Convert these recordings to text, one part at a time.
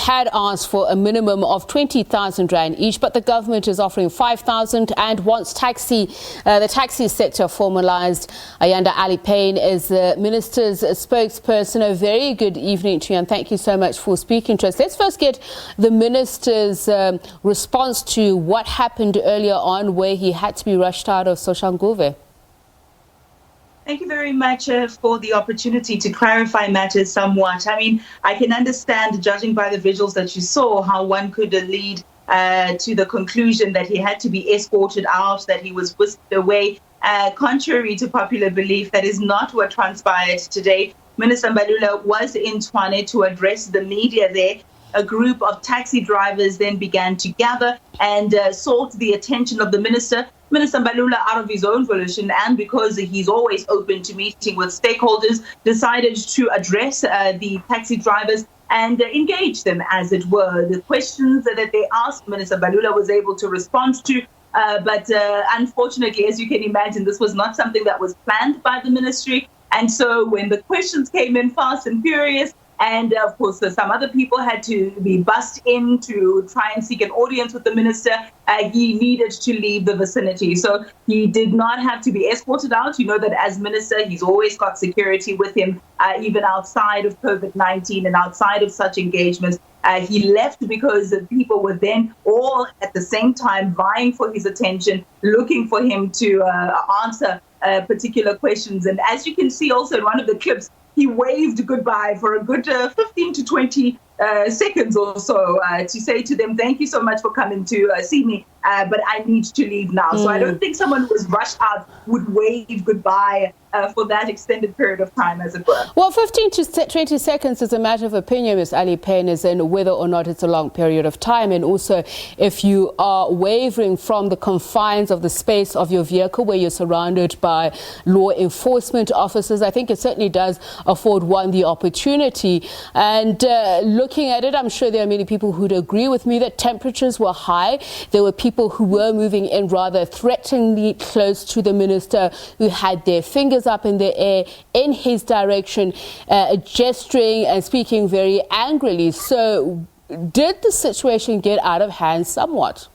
had asked for a minimum of 20,000 rand each, but the government is offering 5,000 and wants the taxi sector formalised. Ayanda-Allie Paine is the minister's spokesperson. A very good evening to you, and thank you so much for speaking to us. Let's first get the minister's response to what happened earlier on, where he had to be rushed out of Soshanguve. Thank you very much for the opportunity to clarify matters somewhat. I mean, I can understand, judging by the visuals that you saw, how one could lead to the conclusion that he had to be escorted out, that he was whisked away. Contrary to popular belief, that is not what transpired today. Minister Mbalula was in Tshwane to address the media there. A group of taxi drivers then began to gather and sought the attention of the minister. Minister Mbalula, out of his own volition and because he's always open to meeting with stakeholders, decided to address the taxi drivers and engage them, as it were. The questions that they asked, Minister Mbalula was able to respond to. But unfortunately, as you can imagine, this was not something that was planned by the ministry. And so when the questions came in fast and furious, and of course, some other people had to be bussed in to try and seek an audience with the minister. He needed to leave the vicinity. So he did not have to be escorted out. You know that as minister, he's always got security with him, even outside of COVID-19 and outside of such engagements. He left because people were then all at the same time vying for his attention, looking for him to answer particular questions. And as you can see also in one of the clips, he waved goodbye for a good 15 to 20 seconds or so to say to them, thank you so much for coming to see me, but I need to leave now. So I don't think someone who was rushed out would wave goodbye for that extended period of time, as it were. Well, 15 to 20 seconds is a matter of opinion, Ms. Allie Paine, as in whether or not it's a long period of time. And also, if you are wavering from the confines of the space of your vehicle where you're surrounded by law enforcement officers, I think it certainly does afford one the opportunity. And looking at it, I'm sure there are many people who'd agree with me that temperatures were high. There were people who were moving in rather threateningly close to the minister, who had their fingers up in the air in his direction, gesturing and speaking very angrily. So did the situation get out of hand somewhat?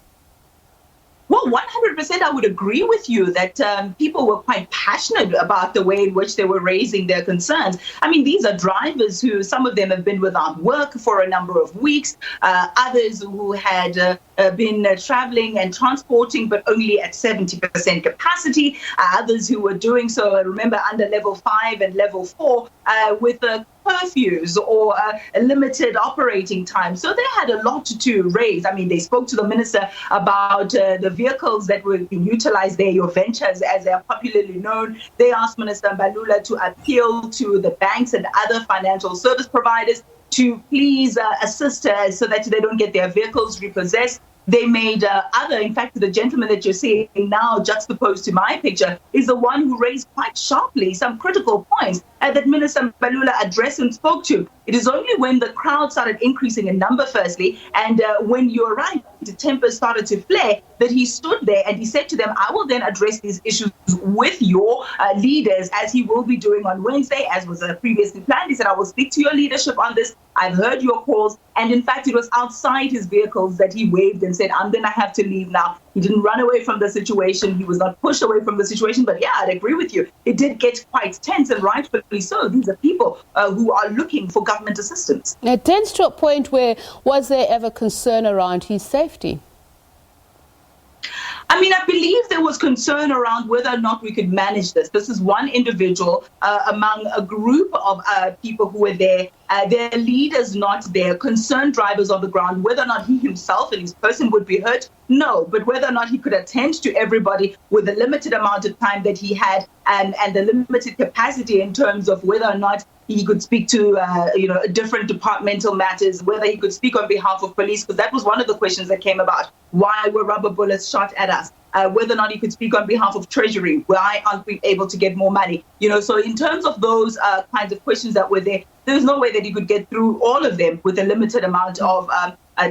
Well, 100% I would agree with you that people were quite passionate about the way in which they were raising their concerns. I mean, these are drivers who, some of them have been without work for a number of weeks, others who had been traveling and transporting, but only at 70% capacity, others who were doing so, remember, under level 5 and level 4 with curfews or a limited operating time. So they had a lot to raise. I mean, they spoke to the minister about the vehicles that were being utilized there, your ventures, as they are popularly known. They asked Minister Mbalula to appeal to the banks and other financial service providers to please assist so that they don't get their vehicles repossessed. They made in fact, the gentleman that you're seeing now juxtaposed to my picture is the one who raised quite sharply some critical points that Minister Mbalula addressed and spoke to. It is only when the crowd started increasing in number, firstly, and when you're right, the temper started to flare, that he stood there and he said to them, I will then address these issues with your leaders, as he will be doing on Wednesday, as was previously planned. He said, I will speak to your leadership on this. I've heard your calls. And in fact, it was outside his vehicles that he waved and said, I'm going to have to leave now. He didn't run away from the situation. He was not pushed away from the situation. But yeah, I'd agree with you. It did get quite tense, and rightfully so. These are people who are looking for government assistance. It tends to a point where, was there ever concern around his safety? I mean, I believe there was concern around whether or not we could manage this. This is one individual among a group of people who were there. Their leaders not there, concerned drivers on the ground, whether or not he himself and his person would be hurt, no, but whether or not he could attend to everybody with the limited amount of time that he had and the limited capacity in terms of whether or not he could speak to, different departmental matters, whether he could speak on behalf of police, because that was one of the questions that came about. Why were rubber bullets shot at us? Whether or not he could speak on behalf of Treasury. Why aren't we able to get more money? So in terms of those kinds of questions that were there, there's no way that he could get through all of them with a limited amount of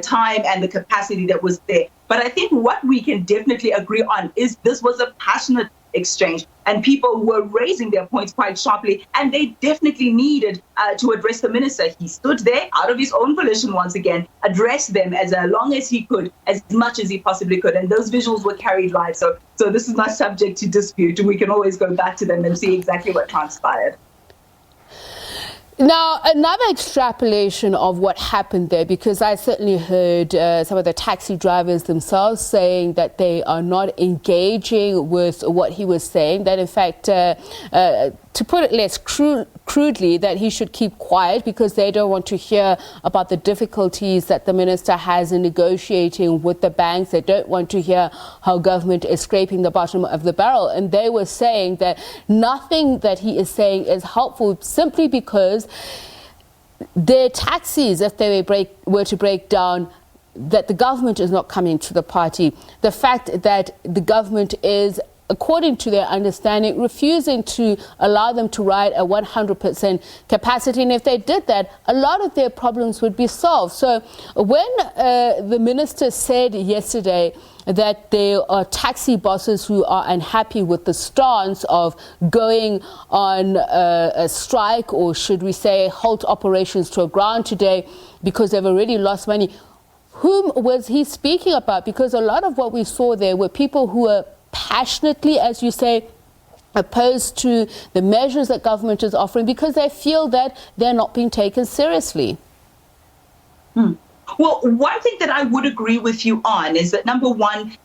time and the capacity that was there. But I think what we can definitely agree on is this was a passionate exchange. And people were raising their points quite sharply, and they definitely needed to address the minister. He stood there out of his own volition once again, addressed them as long as he could, as much as he possibly could. And those visuals were carried live. So this is not subject to dispute. We can always go back to them and see exactly what transpired. Now, another extrapolation of what happened there, because I certainly heard some of the taxi drivers themselves saying that they are not engaging with what he was saying, that in fact, to put it less crudely, that he should keep quiet because they don't want to hear about the difficulties that the minister has in negotiating with the banks. They don't want to hear how government is scraping the bottom of the barrel. And they were saying that nothing that he is saying is helpful simply because their taxis, if they were to break down, that the government is not coming to the party. The fact that the government is, according to their understanding, refusing to allow them to ride at 100% capacity. And if they did that, a lot of their problems would be solved. So when the minister said yesterday that there are taxi bosses who are unhappy with the stance of going on a strike, or should we say halt operations to a ground today because they've already lost money, whom was he speaking about? Because a lot of what we saw there were people who were passionately, as you say, opposed to the measures that government is offering because they feel that they're not being taken seriously. Well, one thing that I would agree with you on is that, number one,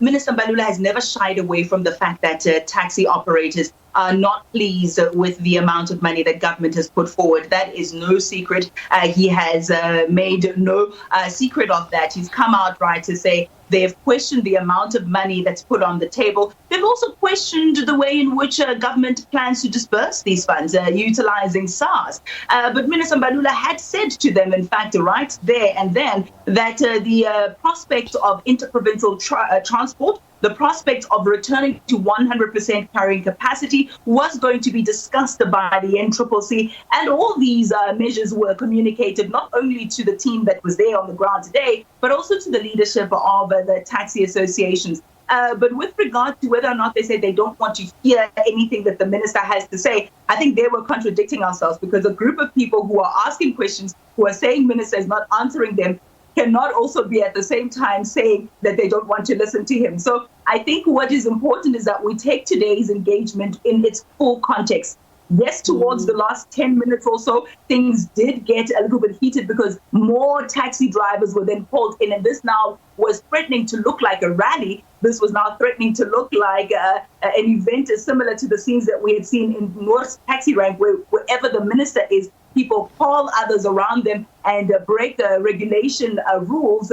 Minister Mbalula has never shied away from the fact that taxi operators are not pleased with the amount of money that government has put forward. That is no secret. He has made no secret of that. He's come out right to say they've questioned the amount of money that's put on the table. They've also questioned the way in which government plans to disperse these funds, utilizing SARS. But Minister Mbalula had said to them, in fact, right there and then, that the prospect of interprovincial transport, the prospect of returning to 100% carrying capacity was going to be discussed by the NCCC. And all these measures were communicated not only to the team that was there on the ground today, but also to the leadership of the taxi associations. But with regard to whether or not they say they don't want to hear anything that the minister has to say, I think they were contradicting ourselves, because a group of people who are asking questions, who are saying minister is not answering them, cannot also be at the same time saying that they don't want to listen to him. So I think what is important is that we take today's engagement in its full context. Yes, towards the last 10 minutes or so, things did get a little bit heated because more taxi drivers were then pulled in, and this now was threatening to look like a rally. This was now threatening to look like an event similar to the scenes that we had seen in North Taxi Rank, where wherever the minister is, people call others around them and break the regulation rules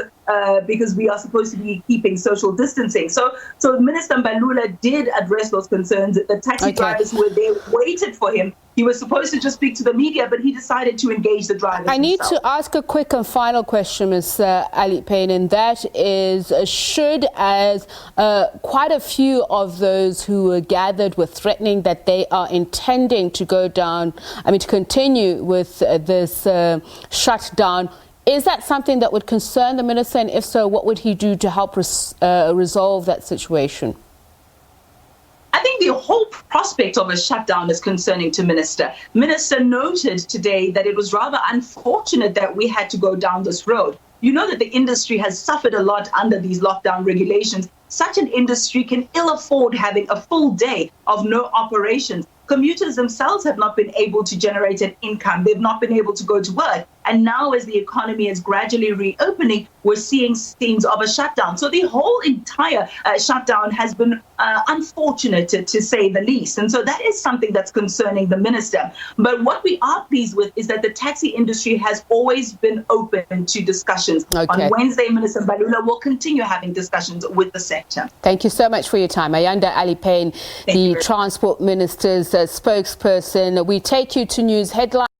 because we are supposed to be keeping social distancing. So Minister Mbalula did address those concerns. The taxi drivers who were there waited for him. He was supposed to just speak to the media, but he decided to engage the drivers. I need to ask a quick and final question, Ms. Allie Paine, and that is, should, as quite a few of those who were gathered were threatening that they are intending to to continue with this shutdown, is that something that would concern the minister? And if so, what would he do to help resolve that situation? I think the whole prospect of a shutdown is concerning to Minister. Minister noted today that it was rather unfortunate that we had to go down this road. You know that the industry has suffered a lot under these lockdown regulations. Such an industry can ill afford having a full day of no operations. Commuters themselves have not been able to generate an income. They've not been able to go to work. And now, as the economy is gradually reopening, we're seeing scenes of a shutdown. So the whole entire shutdown has been unfortunate, to say the least. And so that is something that's concerning the minister. But what we are pleased with is that the taxi industry has always been open to discussions. Okay. On Wednesday, Minister Mbalula will continue having discussions with the sector. Thank you so much for your time. Ayanda-Allie Paine, the Transport Minister's spokesperson. We take you to news headlines.